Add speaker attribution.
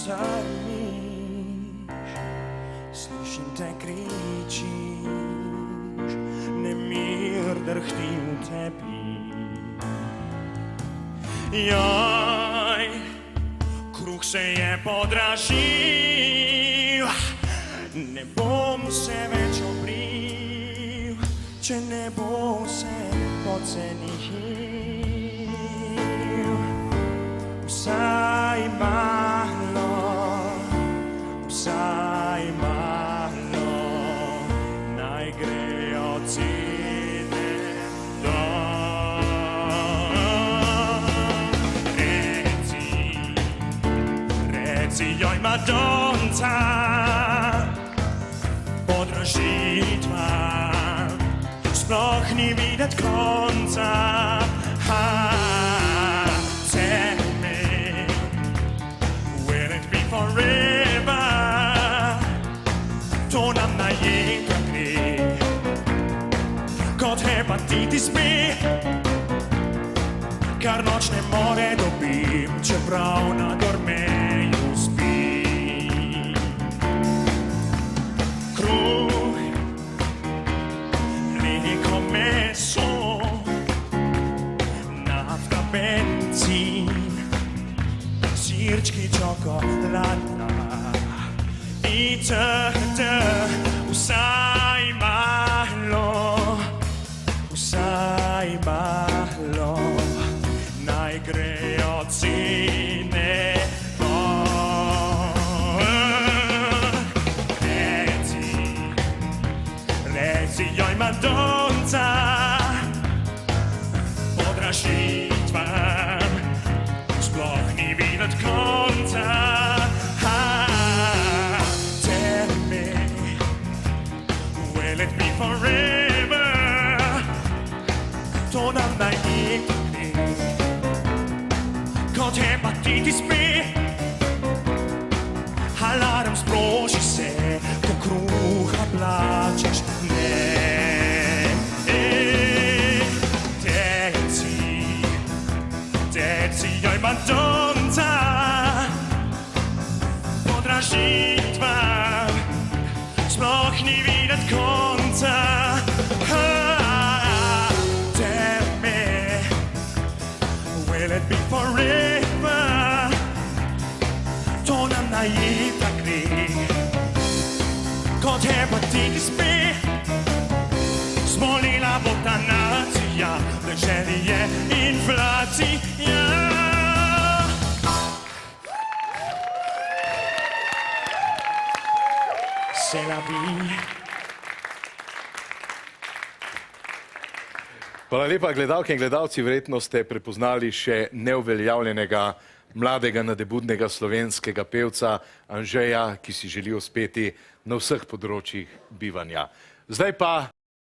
Speaker 1: strmiš, slišim te kričiš, nemir drhti v tebi. Joj, kruh se je podražil, ne bom se več obril, če ne bo se pocenil. Vsaj malo, naj grejo cene dol. Reci joj, Madonca, podražitva sploh ni videt konca. Tell me, will it be forever? To nam najeta gre kot hepatitis B, kar noč ne more dobim, čeprav na dormeju spim. Kruh, mleko, meso, nafta, benzin, sirčki, čokolada itd. Vsaj malo, naj grejo cene dol. Reci joj, Madonca, podražitvam sploh ni videt konca. Tell me, will it be forever? To nam najeta gre kot hepatitis B, alarm sproži se, ko kruha plačeš. Reci joj, Madonca, podražitvam sploh ni videt konca. Tell me, will it be forever? To nam najeta gre kot hepatitis B, zmolila bo ta nacija, deželi je inflacija. C'est la vie.
Speaker 2: Hvala lepa, gledalke in gledalci, verjetno ste prepoznali še neuveljavljenega, mladega, nadebudnega slovenskega pevca Anžeja, ki si želi uspeti na vseh področjih bivanja. Zdaj pa